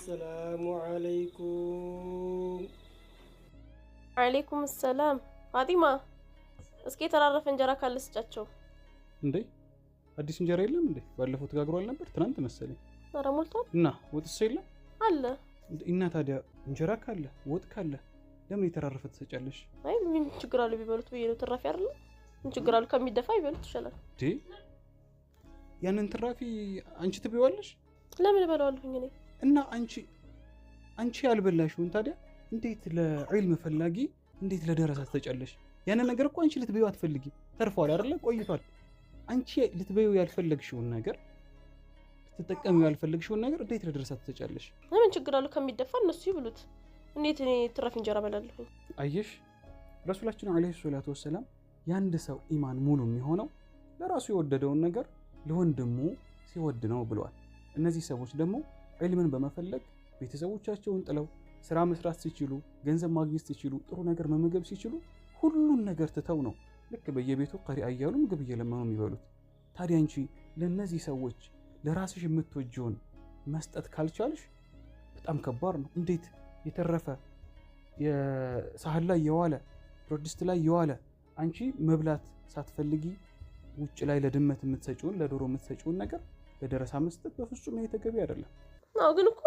السلام عليكم. عليكم السلام ፋጢማ እስኪ የተራረፈ እንጀራ ካለ ስጫቸው እንዴ አዲስ እንጀራ የለም እንዴ ባለፈው ተጋግሯል ነበር ትናንት መሰለኝ ኧረ ሞልቷል እና ወጥስ የለም አለ እና ታዲያ እንጀራ ካለ ወጥ ካለ ለምን የተራረፈ ትሰጫለሽ አይ ምን ችግር አለ ቢበሉት በየነው ትራፊ አይደል ምን ችግር አለ ከሚደፋ ይበሉት ይችላል እንዴ ያንን ትራፊ አንቺ ትበይዋለሽ ለምን በለዋለሁኝ እኔ እና አንቺ ያልበላሽውን ታዲያ እንዴት ለዒልም ፈላጊ እንዴት ለደረሳ ትሰጫለሽ ያንን ነገር እኮ አንቺ ልትበይው አትፈልጊም ተርፏል አይደል ቆይቷል አንቺ ልትበይው ያልፈለግሽውን ነገር ልትጠቀሚው ያልፈለግሽውን ነገር እንዴት ለደረሳ ትሰጫለሽ ምን ችግር አለ ከሚደፋ እነሱ ይብሉት እንዴት እኔ ትራፊ እንጀራ በላለሁ አየሽ ረሱላችን አለይሂ ሰላቱ ወሰለም ያንድ ሰው ኢማን ሙሉ የሚሆነው ለራሱ የወደደውን ነገር ለወንድሙ ሲወድ ነው ብለዋል እነዚህ ሰዎች ደግሞ ዒልምን በመፈለግ ቤተሰቦቻቸውን ጥለው ስራ መስራት ሲችሉ ገንዘብ ማግኘት ሲችሉ ጥሩ ነገር መመገብ ሲችሉ ሁሉን ነገር ትተው ነው ልክ በየቤቱ ቀሪአ እያሉ ምግብ እየለመኑ የሚበሉት ታዲያ አንቺ ለነዚህ ሰዎች ለራስሽ የምትወጂውን መስጠት ካልቻልሽ በጣም ከባድ ነው እንዴት የተረፈ የሳህን ላይ የዋለ ብረትድስት ላይ የዋለ አንቺ መብላት ሳትፈልጊ ውጭ ላይ ለድመት የምትሰጪውን ለዶሮ የምትሰጪውን ነገር ለደረሳ መስጠት በፍጹም ተገቢ አይደለም አው ግን እኮ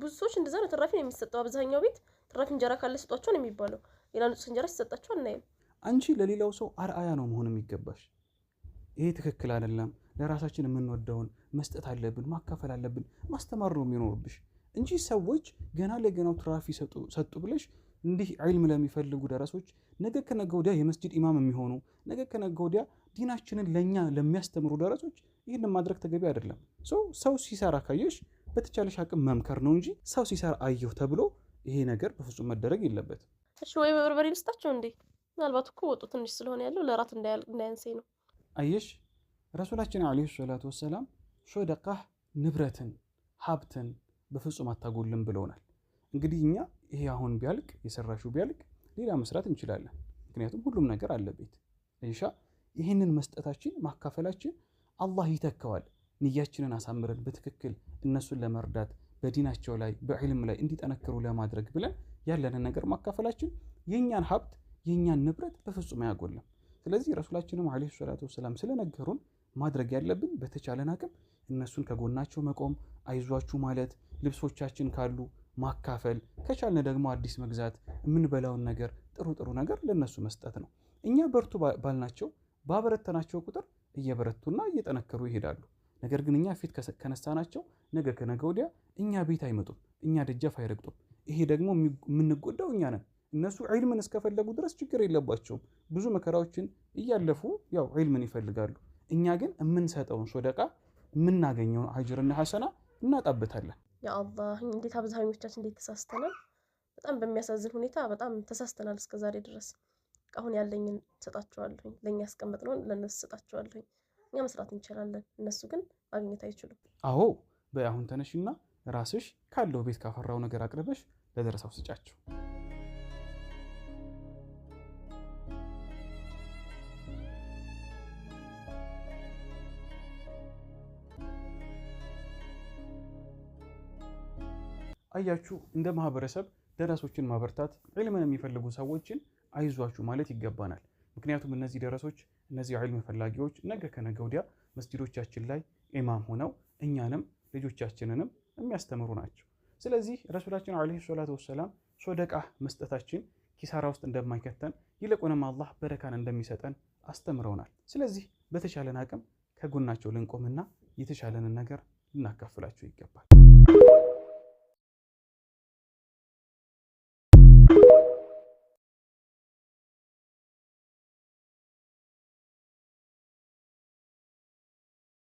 ብዙ ሰዎች እንደዛ ነው ትራፊ ነው የሚሰጠው አብዛኛው ቤት ትራፊ እንጀራ ካለ ስጧቸው ነው የሚባለው ሌላ ንጹህ እንጀራ ሲሰጣቸው አናይም አንቺ ለሌላው ሰው አርአያ ነው መሆን የሚገባሽ ይሄ ትክክል አይደለም ለራሳችን የምንወደውን መስጠት አለብን ማካፈል አለብን ማስተማር ነው የሚኖርብሽ እንጂ ሰዎች ገና ለገናው ትራፊ ሰጡ ብለሽ እንዲህ ዒልም ለሚፈልጉ ደረሶች ነገ ከነገ ወዲያ የመስጂድ ኢማም የሚሆኑ ነገ ከነገ ወዲያ ዲናችንን ለኛ ለሚያስተምሩ ደረሶች ይሄን ማድረግ ተገቢ አይደለም ሰው ሲሰራ ካየሽ በተቻለሽ አቅም መምከር ነው እንጂ ሰው ሲሰራ አየሁ ተብሎ ይሄ ነገር በፍጹም መደረግ የለበትም እሺ ወይ በርበሬ ልስጣቸው እንዴ ምናልባት እኮ ወጡ ትንሽ ስለሆነ ያለው ለራት እንዳያንሰኝ ነው አየሽ ረሱላችን አለይሂ ሰላቱ ወሰለም ሶደቃህ ንብረትን ሀብትን በፍጹም አታጎልም ብለውናል እንግዲህ እኛ ይሄ አሁን ቢያልቅ የሰራሹ ቢያልቅ ሌላ መስራት እንችላለን ምክንያቱም ሁሉም ነገር አለበት ኢንሻ ይሄንን መስጠታችን ማካፈላችን አላህ ይተካዋል ንያችንን አሳምረን በትክክል እነሱን ለመርዳት በዲናቸው ላይ በዕልም ላይ እንዲጠነክሩ ለማድረግ ብለን ያለንን ነገር ማካፈላችን የኛን ሀብት የኛን ንብረት በፍጹም አያጎልም ስለዚህ ረሱላችንም አለይሂ ሰላቱ ወሰለም ስለነገሩን ማድረግ ያለብን በተቻለን አቅም እነሱን ከጎናቸው መቆም አይዟችሁ ማለት ልብሶቻችን ካሉ ማካፈል ከቻልን ደግሞ አዲስ መግዛት የምንበላውን ነገር ጥሩ ነገር ለነሱ መስጠት ነው እኛ በርቱ ባልናቸው ባበረተናቸው ቁጥር እየበረቱና እየጠነከሩ ይሄዳሉ ነገር ግን እኛ ፊት ከነሳናቸው ነገ ከነገ ወዲያ እኛ ቤት አይመጡም እኛ ደጃፍ አይረግጡም ይሄ ደግሞ የምንጎዳው እኛ ነን እነሱ ዒልምን እስከፈለጉ ድረስ ችግር የለባቸውም ብዙ መከራዎችን እያለፉ ያው ዒልምን ይፈልጋሉ እኛ ግን የምንሰጠውን ሶደቃ የምናገኘውን አጅርና ሐሰና እናጣበታለን ያ አላህ እንዴት አብዛኞቻችን እንዴት ተሳስተናል በጣም በሚያሳዝን ሁኔታ በጣም ተሳስተናል እስከዛሬ ድረስ አሁን ያለኝን ሰጣቸዋለሁ ለኛ ያስቀመጥነው ለነሱ ሰጣቸዋለሁ እኛ መስራት እንችላለን እነሱ ግን ማግኘት አይችሉም አዎ በአሁን ተነሽና ራስሽ ካለው ቤት ካፈራው ነገር አቅርበሽ ለደረሳው ስጫቸው አያችሁ እንደ ማህበረሰብ ደረሶችን ማበርታት ዒልምን የሚፈልጉ ሰዎችን አይዟችሁ ማለት ይገባናል ምክንያቱም እነዚህ ደረሶች እነዚህ ዒልም ፈላጊዎች ነገ ከነገ ወዲያ መስጂዶቻችን ላይ ኢማም ሆነው እኛንም ልጆቻችንንም የሚያስተምሩ ናቸው ስለዚህ ረሱላችን አለይሂ ሰላቱ ወሰለም ሶደቃ መስጠታችን ኪሳራ ውስጥ እንደማይከተን ይልቁንም አላህ በረካን እንደሚሰጠን አስተምረውናል ስለዚህ በተቻለን አቅም ከጎናቸው ልንቆምና የተሻለንን ነገር ልናካፍላቸው ይገባል